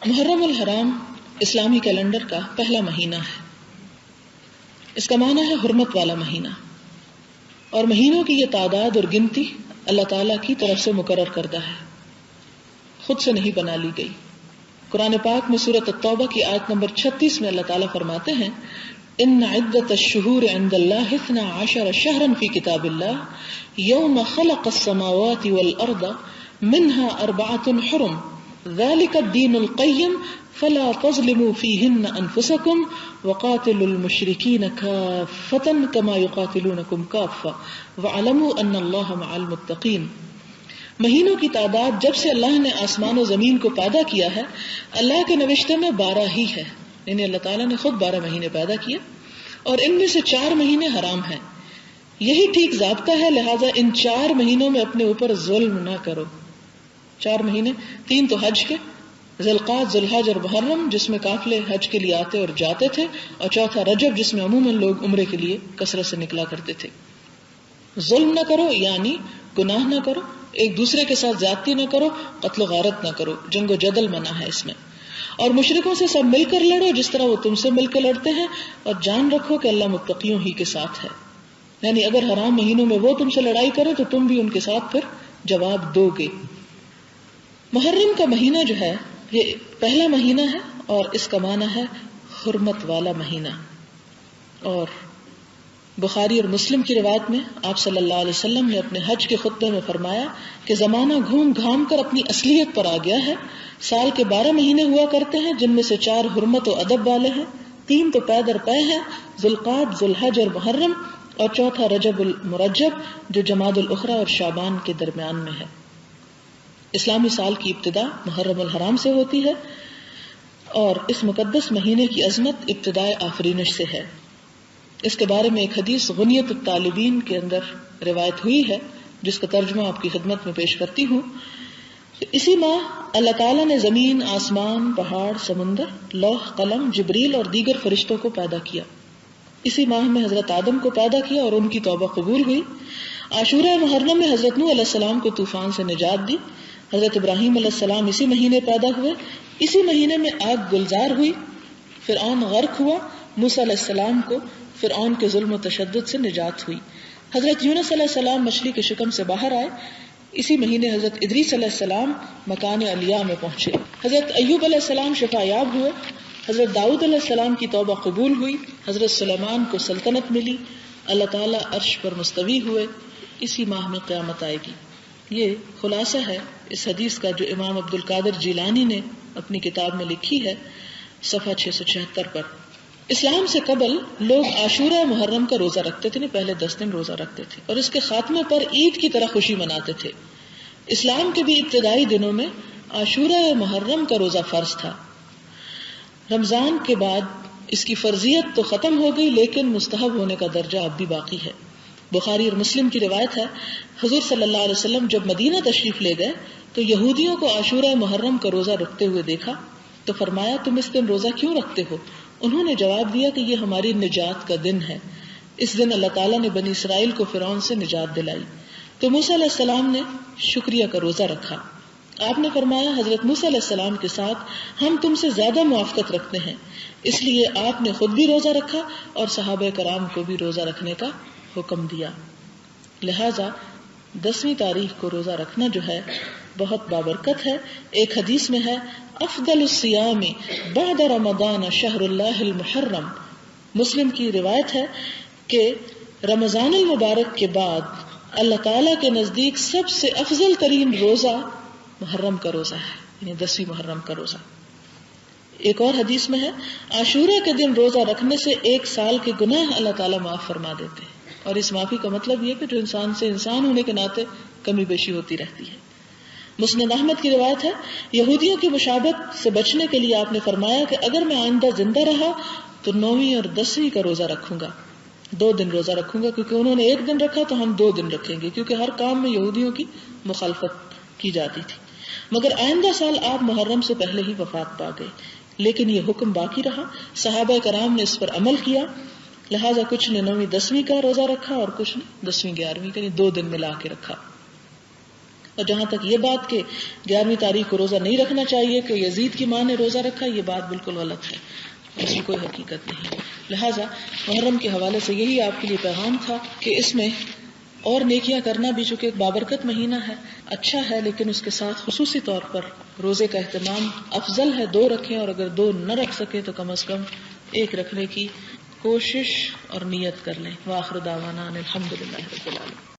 محرم الحرام اسلامی کیلنڈر کا پہلا مہینہ ہے. اس کا معنی ہے حرمت والا مہینہ، اور مہینوں کی یہ تعداد اور گنتی اللہ تعالیٰ کی طرف سے مقرر کردہ ہے، خود سے نہیں بنا لی گئی. قرآن پاک میں سورۃ التوبہ کی آیت نمبر 36 میں اللہ تعالیٰ فرماتے ہیں ان عدت الشہور عند اللہ 12 شہرا فی کتاب اللہ یوم خلق السماوات والارض منها 4 حرم ذلك الدین القیم فلا تظلموا فیہن انفسکم وقاتلوا المشرکین کافۃ کما یقاتلونکم کافۃ واعلموا ان اللہ مع المتقین. مہینوں کی تعداد جب سے اللہ نے آسمان و زمین کو پیدا کیا ہے، اللہ کے نوشتے میں 12 ہی ہے، یعنی اللہ تعالیٰ نے خود 12 مہینے پیدا کیے اور ان میں سے 4 مہینے حرام ہیں. یہی ٹھیک ضابطہ ہے، لہٰذا ان 4 مہینوں میں اپنے اوپر ظلم نہ کرو. 4 مہینے، 3 تو حج کے، ذی القعدہ، ذی الحج اور محرم جس میں قافلے حج کے لیے آتے اور جاتے تھے، اور چوتھا رجب جس میں عموماً لوگ عمرے کے لیے کثرت سے نکلا کرتے تھے. ظلم نہ کرو یعنی گناہ نہ کرو، ایک دوسرے کے ساتھ زیادتی نہ کرو، قتل و غارت نہ کرو، جنگ و جدل منع ہے اس میں، اور مشرکوں سے سب مل کر لڑو جس طرح وہ تم سے مل کر لڑتے ہیں، اور جان رکھو کہ اللہ متقیوں ہی کے ساتھ ہے. یعنی اگر حرام مہینوں میں وہ تم سے لڑائی کرے تو تم بھی ان کے ساتھ پھر جواب دو گے. محرم کا مہینہ جو ہے یہ پہلا مہینہ ہے اور اس کا معنی ہے حرمت والا مہینہ. اور بخاری اور مسلم کی روایت میں آپ صلی اللہ علیہ وسلم نے اپنے حج کے خطبے میں فرمایا کہ زمانہ گھوم گھام کر اپنی اصلیت پر آ گیا ہے. سال کے 12 مہینے ہوا کرتے ہیں جن میں سے 4 حرمت و ادب والے ہیں، 3 تو پے در پے ہیں، ذی القعدہ، ذی الحج اور محرم، اور چوتھا رجب المرجب جو جمادی الاخری اور شعبان کے درمیان میں ہے. اسلامی سال کی ابتدا محرم الحرام سے ہوتی ہے اور اس مقدس مہینے کی عظمت ابتدائے آفرینش سے ہے. اس کے بارے میں ایک حدیث غنیت الطالبین کے اندر روایت ہوئی ہے جس کا ترجمہ آپ کی خدمت میں پیش کرتی ہوں. اسی ماہ اللہ تعالیٰ نے زمین، آسمان، پہاڑ، سمندر، لوح، قلم، جبریل اور دیگر فرشتوں کو پیدا کیا. اسی ماہ میں حضرت آدم کو پیدا کیا اور ان کی توبہ قبول ہوئی. عاشورہ محرم میں حضرت نوح علیہ السلام کو طوفان سے نجات دی. حضرت ابراہیم علیہ السلام اسی مہینے پیدا ہوئے. اسی مہینے میں آگ گلزار ہوئی، فرعون غرق ہوا. موسیٰ علیہ السلام کو فرعون کے ظلم و تشدد سے نجات ہوئی. حضرت یونس علیہ السلام مچھلی کے شکم سے باہر آئے. اسی مہینے حضرت ادریس علیہ السلام مکان علیہ میں پہنچے. حضرت ایوب علیہ السلام شفا یاب ہوئے. حضرت داؤد علیہ السلام کی توبہ قبول ہوئی. حضرت سلیمان کو سلطنت ملی. اللہ تعالیٰ عرش پر مستوی ہوئے. اسی ماہ میں قیامت آئے گی. یہ خلاصہ ہے اس حدیث کا جو امام عبد القادر جیلانی نے اپنی کتاب میں لکھی ہے صفحہ 676 پر. اسلام سے قبل لوگ عاشورہ محرم کا روزہ رکھتے تھے، پہلے 10 دن روزہ رکھتے تھے اور اس کے خاتمے پر عید کی طرح خوشی مناتے تھے. اسلام کے بھی ابتدائی دنوں میں عاشورہ محرم کا روزہ فرض تھا. رمضان کے بعد اس کی فرضیت تو ختم ہو گئی لیکن مستحب ہونے کا درجہ اب بھی باقی ہے. بخاری اور مسلم کی روایت ہے حضور صلی اللہ علیہ وسلم جب مدینہ تشریف لے گئے تو یہودیوں کو عاشورہ محرم کا روزہ رکھتے ہوئے دیکھا تو فرمایا تم اس دن روزہ کیوں رکھتے ہو؟ انہوں نے جواب دیا کہ یہ ہماری نجات کا دن ہے. اس دن اللہ تعالیٰ نے بنی اسرائیل کو فرعون سے نجات دلائی. تو موسیٰ علیہ السلام نے شکریہ کا روزہ رکھا. آپ نے فرمایا حضرت موسیٰ علیہ السلام کے ساتھ ہم تم سے زیادہ موافقت رکھتے ہیں، اس لیے آپ نے خود بھی روزہ رکھا اور صحابہ کرام کو بھی روزہ رکھنے کا حکم دیا. لہذا 10ویں تاریخ کو روزہ رکھنا جو ہے بہت بابرکت ہے. ایک حدیث میں ہے افضل الصیام بعد رمضان شہر اللہ المحرم. مسلم کی روایت ہے کہ رمضان المبارک کے بعد اللہ تعالیٰ کے نزدیک سب سے افضل ترین روزہ محرم کا روزہ ہے، یعنی 10ویں محرم کا روزہ. ایک اور حدیث میں ہے عاشورہ کے دن روزہ رکھنے سے 1 سال کے گناہ اللہ تعالیٰ معاف فرما دیتے ہیں. اور اس معافی کا مطلب یہ کہ جو انسان سے انسان ہونے کے ناطے کمی بیشی ہوتی رہتی ہے. مسند احمد کی روایت ہے یہودیوں کی مشابہت سے بچنے کے لیے آپ نے فرمایا کہ اگر میں آئندہ زندہ رہا تو 9ویں اور 10ویں کا روزہ رکھوں گا. 2 دن روزہ رکھوں گا کیونکہ انہوں نے 1 دن رکھا تو ہم 2 دن رکھیں گے کیونکہ ہر کام میں یہودیوں کی مخالفت کی جاتی تھی. مگر آئندہ سال آپ محرم سے پہلے ہی وفات پا گئے لیکن یہ حکم باقی رہا. صحابہ کرام نے اس پر عمل کیا، لہٰذا کچھ نے 9ویں 10ویں کا روزہ رکھا اور کچھ نے 10ویں 11ویں کا، 2 دن ملا کے رکھا. اور جہاں تک یہ بات کہ 11ویں تاریخ کو روزہ نہیں رکھنا چاہیے کہ یزید کی ماں نے روزہ رکھا، یہ بات بالکل غلط ہے، اس کی کوئی حقیقت نہیں. لہٰذا محرم کے حوالے سے یہی آپ کے لیے پیغام تھا کہ اس میں اور نیکیاں کرنا بھی چونکہ ایک بابرکت مہینہ ہے اچھا ہے، لیکن اس کے ساتھ خصوصی طور پر روزے کا اہتمام افضل ہے 2 رکھیں، اور اگر 2 نہ رکھ سکے تو کم از کم 1 رکھنے کی کوشش اور نیت کر لیں. وآخر دعوانا ان الحمد للہ رب العالمین.